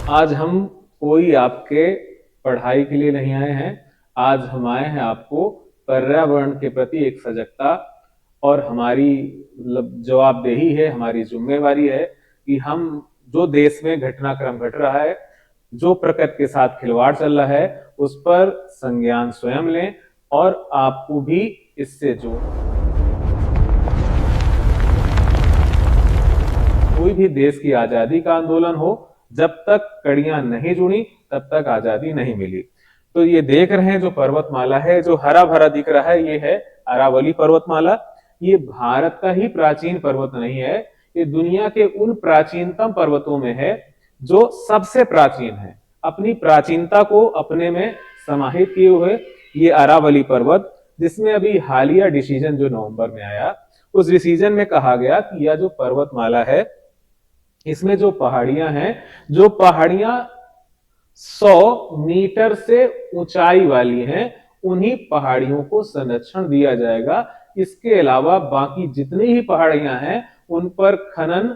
आज हम कोई आपके पढ़ाई के लिए नहीं आए हैं। आज हम आए हैं आपको पर्यावरण के प्रति एक सजगता और हमारी मतलब जवाबदेही है, हमारी जिम्मेवारी है कि हम जो देश में घटनाक्रम घट रहा है, जो प्रकृति के साथ खिलवाड़ चल रहा है, उस पर संज्ञान स्वयं लें और आपको भी इससे जो कोई भी देश की आजादी का आंदोलन हो, जब तक कड़ियां नहीं जुड़ी तब तक आजादी नहीं मिली। तो ये देख रहे हैं जो पर्वतमाला है, जो हरा भरा दिख रहा है, ये है अरावली पर्वतमाला। ये भारत का ही प्राचीन पर्वत नहीं है, ये दुनिया के उन प्राचीनतम पर्वतों में है जो सबसे प्राचीन है। अपनी प्राचीनता को अपने में समाहित किए हुए ये अरावली पर्वत, जिसमें अभी हालिया डिसीजन जो नवंबर में आया, उस डिसीजन में कहा गया कि यह जो पर्वतमाला है, इसमें जो पहाड़ियां हैं, जो पहाड़ियां 100 मीटर से ऊंचाई वाली हैं, उन्हीं पहाड़ियों को संरक्षण दिया जाएगा। इसके अलावा बाकी जितनी ही पहाड़ियां हैं उन पर खनन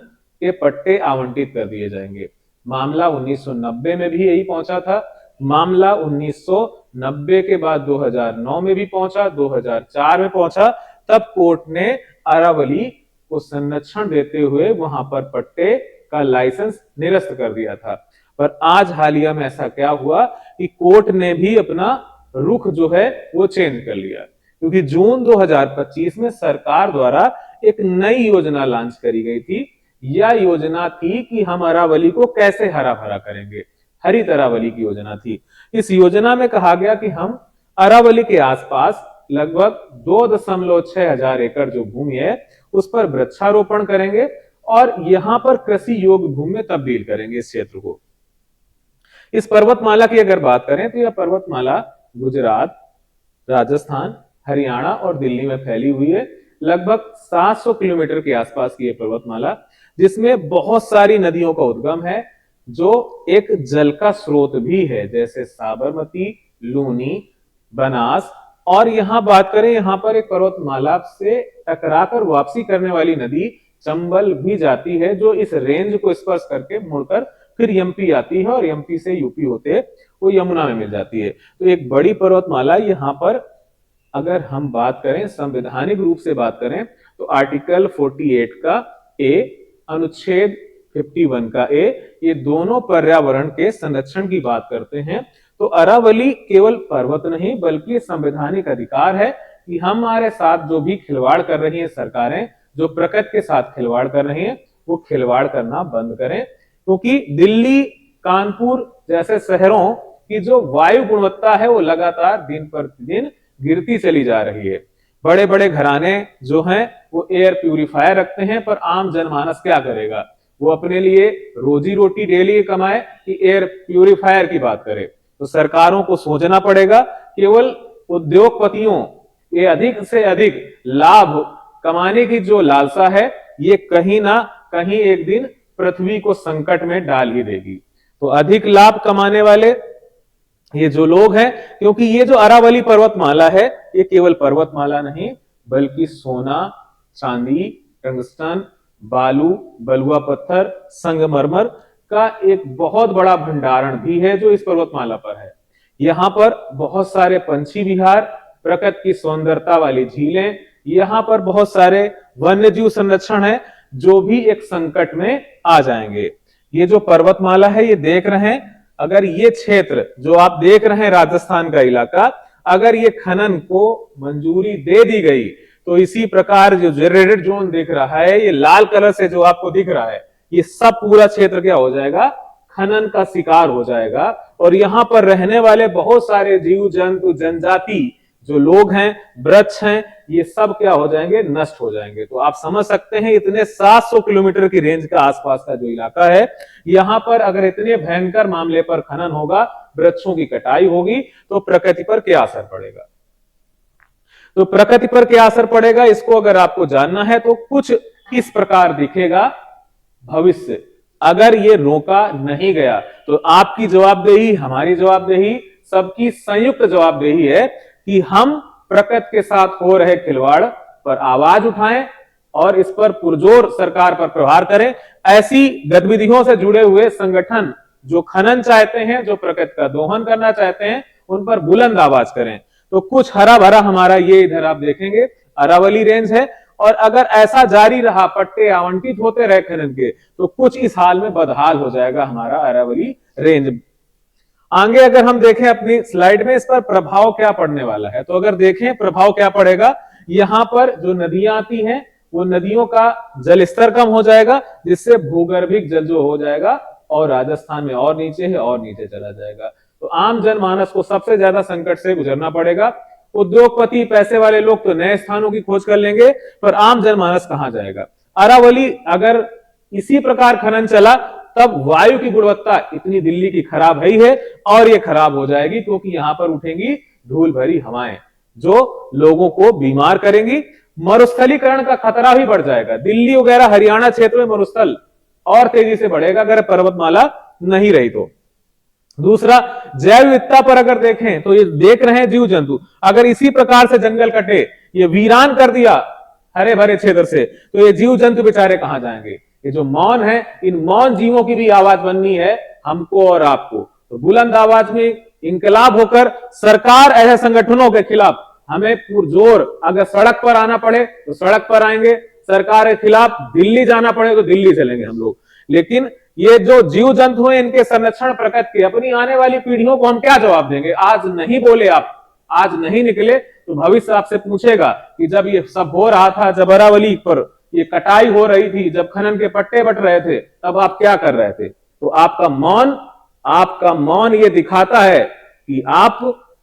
के पट्टे आवंटित कर दिए जाएंगे। मामला 1990 में भी यही पहुंचा था। मामला 1990 के बाद 2009 में भी पहुंचा, 2004 में पहुंचा। तब कोर्ट ने अरावली को संरक्षण देते हुए वहां पर पट्टे का लाइसेंस निरस्त कर दिया था। पर आज हालिया में ऐसा क्या हुआ कि कोर्ट ने भी अपना रुख जो है वो चेंज कर लिया, क्योंकि जून 2025 में सरकार द्वारा एक नई योजना लॉन्च करी गई थी। यह योजना थी कि हम अरावली को कैसे हरा भरा करेंगे। हरित अरावली की योजना थी। इस योजना में कहा गया कि हम अरावली के आसपास लगभग 2.6 हजार एकड़ जो भूमि है उस पर वृक्षारोपण करेंगे और यहां पर कृषि योग्य भूमि में तब्दील करेंगे इस क्षेत्र को। इस पर्वतमाला की अगर बात करें तो यह पर्वतमाला गुजरात, राजस्थान, हरियाणा और दिल्ली में फैली हुई है। लगभग 700 किलोमीटर के आसपास की यह पर्वतमाला, जिसमें बहुत सारी नदियों का उद्गम है, जो एक जल का स्रोत भी है, जैसे साबरमती, लूनी, बनास। और यहां बात करें, यहां पर एक पर्वतमाला से टकराकर वापसी करने वाली नदी चंबल भी जाती है, जो इस रेंज को स्पर्श करके मुड़कर फिर एमपी आती है और एमपी से यूपी होते वो यमुना में मिल जाती है। तो एक बड़ी पर्वतमाला यहाँ पर अगर हम बात करें, संवैधानिक रूप से बात करें, तो आर्टिकल 48 का ए, अनुच्छेद 51 का ए, ये दोनों पर्यावरण के संरक्षण की बात करते हैं। तो अरावली केवल पर्वत नहीं बल्कि संवैधानिक अधिकार है कि हमारे साथ जो भी खिलवाड़ कर रही है सरकारें, जो प्रकृति के साथ खिलवाड़ कर रही हैं, वो खिलवाड़ करना बंद करें। क्योंकि दिल्ली, कानपुर जैसे शहरों की जो वायु गुणवत्ता है वो लगातार दिन पर दिन गिरती चली जा रही है। बड़े बड़े घराने जो हैं वो एयर प्यूरिफायर रखते हैं, पर आम जनमानस क्या करेगा? वो अपने लिए रोजी रोटी डेली कमाए कि एयर प्यूरिफायर की बात करे? तो सरकारों को सोचना पड़ेगा। केवल उद्योगपतियों ये अधिक से अधिक लाभ कमाने की जो लालसा है, ये कहीं ना कहीं एक दिन पृथ्वी को संकट में डाल ही देगी। तो अधिक लाभ कमाने वाले ये जो लोग हैं, क्योंकि ये जो अरावली पर्वतमाला है, ये केवल पर्वतमाला नहीं बल्कि सोना, चांदी, टंगस्टन, बालू, बलुआ पत्थर, संगमरमर का एक बहुत बड़ा भंडारण भी है जो इस पर्वतमाला पर है। यहां पर बहुत सारे पंछी विहार, प्रकृति की सौंदर्यता वाली झीलें, यहां पर बहुत सारे वन्य जीव संरक्षण है जो भी एक संकट में आ जाएंगे। ये जो पर्वतमाला है, ये देख रहे हैं, अगर ये क्षेत्र जो आप देख रहे हैं राजस्थान का इलाका, अगर ये खनन को मंजूरी दे दी गई तो इसी प्रकार जो रेड जोन दिख रहा है, ये लाल कलर से जो आपको दिख रहा है, ये सब पूरा क्षेत्र क्या हो जाएगा? खनन का शिकार हो जाएगा। और यहां पर रहने वाले बहुत सारे जीव जंतु, जनजाति जो लोग हैं, वृक्ष हैं, ये सब क्या हो जाएंगे? नष्ट हो जाएंगे। तो आप समझ सकते हैं इतने 700 किलोमीटर की रेंज का आसपास का जो इलाका है, यहां पर अगर इतने भयंकर मामले पर खनन होगा, वृक्षों की कटाई होगी, तो प्रकृति पर क्या असर पड़ेगा? तो प्रकृति पर क्या असर पड़ेगा, इसको अगर आपको जानना है तो कुछ इस प्रकार दिखेगा भविष्य। अगर ये रोका नहीं गया तो आपकी जवाबदेही, हमारी जवाबदेही, सबकी संयुक्त जवाबदेही है कि हम प्रकृति के साथ हो रहे खिलवाड़ पर आवाज उठाएं और इस पर पुरजोर सरकार पर प्रहार करें। ऐसी गतिविधियों से जुड़े हुए संगठन जो खनन चाहते हैं, जो प्रकृति का दोहन करना चाहते हैं, उन पर बुलंद आवाज करें। तो कुछ हरा भरा हमारा ये इधर आप देखेंगे अरावली रेंज है, और अगर ऐसा जारी रहा, पट्टे आवंटित होते रहे खनन के, तो कुछ इस हाल में बदहाल हो जाएगा हमारा अरावली रेंज। आगे अगर हम देखें अपनी स्लाइड में, इस पर प्रभाव क्या पड़ने वाला है, तो अगर देखें प्रभाव क्या पड़ेगा, यहां पर जो नदियां आती हैं वो नदियों का जल स्तर कम हो जाएगा, जिससे भूगर्भिक जल जो हो जाएगा और राजस्थान में और नीचे है और नीचे चला जाएगा। तो आम जनमानस को सबसे ज्यादा संकट से गुजरना पड़ेगा। उद्योगपति, पैसे वाले लोग तो नए स्थानों की खोज कर लेंगे, पर आम जनमानस कहां जाएगा। अरावली अगर इसी प्रकार खनन चला, तब वायु की गुणवत्ता इतनी दिल्ली की खराब है और ये खराब हो जाएगी, क्योंकि यहां पर उठेंगी धूल भरी हवाएं जो लोगों को बीमार करेंगी। मरुस्थलीकरण का खतरा भी बढ़ जाएगा। दिल्ली वगैरह हरियाणा क्षेत्र में मरुस्थल और तेजी से बढ़ेगा अगर पर्वतमाला नहीं रही तो। दूसरा, जैव विविधता पर अगर देखें तो ये देख रहे हैं जीव जंतु, अगर इसी प्रकार से जंगल कटे, ये वीरान कर दिया हरे भरे क्षेत्र से, तो ये जीव जंतु बेचारे कहां जाएंगे। ये जो मौन है, इन मौन जीवों की भी आवाज बननी है हमको और आपको। तो बुलंद आवाज में इंकलाब होकर सरकार ऐसे संगठनों के खिलाफ हमें पुरजोर, अगर सड़क पर आना पड़े तो सड़क पर आएंगे, सरकार के खिलाफ दिल्ली जाना पड़े तो दिल्ली चलेंगे हम लोग। लेकिन ये जो जीव जंतु हैं, इनके संरक्षण प्रकृति की, अपनी आने वाली पीढ़ियों को हम क्या जवाब देंगे। आज नहीं बोले आप, आज नहीं निकले, तो भविष्य आपसे पूछेगा कि जब ये सब हो रहा था, जब अरावली पर ये कटाई हो रही थी, जब खनन के पट्टे बट रहे थे, तब आप क्या कर रहे थे। तो आपका मौन ये दिखाता है कि आप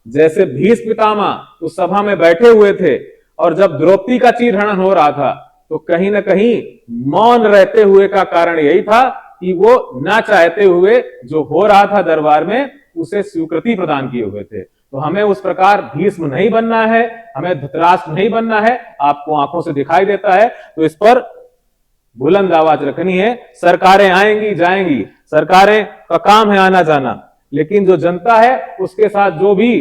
जैसे भीष्म पितामह उस सभा में बैठे हुए थे, और जब द्रौपदी का चीरहरण हो रहा था, तो कहीं ना कहीं मौन रहते हुए का कारण यही था कि वो ना चाहते हुए जो हो रहा था दरबार में, उसे स्वीकृति प्रदान किए हुए थे। तो हमें उस प्रकार भीष्म नहीं बनना है, हमें धृतराष्ट्र नहीं बनना है। आपको आंखों से दिखाई देता है, तो इस पर बुलंद आवाज रखनी है। सरकारें आएंगी जाएंगी, सरकारें का काम है आना जाना, लेकिन जो जनता है उसके साथ जो भी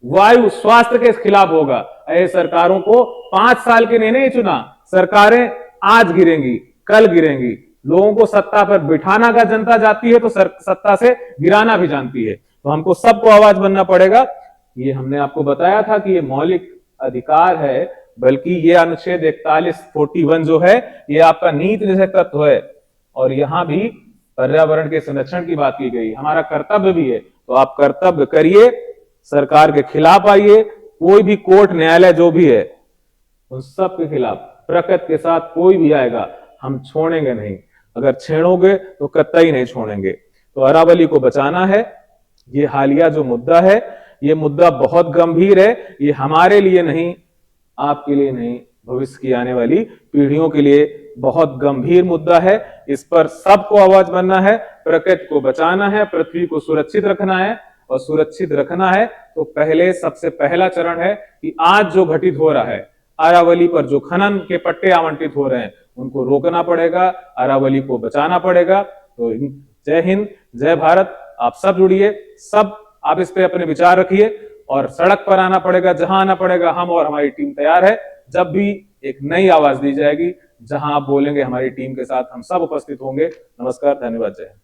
वायु स्वास्थ्य के खिलाफ होगा, ऐसे सरकारों को 5 साल के लिए नहीं चुना। सरकारें आज गिरेंगी, कल गिरेंगी। लोगों को सत्ता पर बिठाना का जनता जाती है, तो सत्ता से गिराना भी जानती है। तो हमको सबको आवाज बनना पड़ेगा। ये हमने आपको बताया था कि ये मौलिक अधिकार है, बल्कि ये अनुच्छेद 41 जो है, ये आपका नीति निषेध तत्व है, और यहां भी पर्यावरण के संरक्षण की बात की गई। हमारा कर्तव्य भी है, तो आप कर्तव्य करिए, सरकार के खिलाफ आइए। कोई भी कोर्ट न्यायालय जो भी है, उन सब के खिलाफ, प्रकृति के साथ कोई भी आएगा हम छोड़ेंगे नहीं। अगर छेड़ोगे तो कतई नहीं छोड़ेंगे। तो अरावली को बचाना है। ये हालिया जो मुद्दा है, ये मुद्दा बहुत गंभीर है। ये हमारे लिए नहीं, आपके लिए नहीं, भविष्य की आने वाली पीढ़ियों के लिए बहुत गंभीर मुद्दा है। इस पर सबको आवाज बनना है। प्रकृति को बचाना है, पृथ्वी को सुरक्षित रखना है, और सुरक्षित रखना है तो पहले सबसे पहला चरण है कि आज जो घटित हो रहा है, अरावली पर जो खनन के पट्टे आवंटित हो रहे हैं, उनको रोकना पड़ेगा, अरावली को बचाना पड़ेगा। तो जय हिंद, जय भारत। आप सब जुड़िए, सब आप इस पे अपने विचार रखिए, और सड़क पर आना पड़ेगा, जहां आना पड़ेगा। हम और हमारी टीम तैयार है। जब भी एक नई आवाज दी जाएगी, जहां आप बोलेंगे, हमारी टीम के साथ हम सब उपस्थित होंगे। नमस्कार, धन्यवाद, जय हिंद।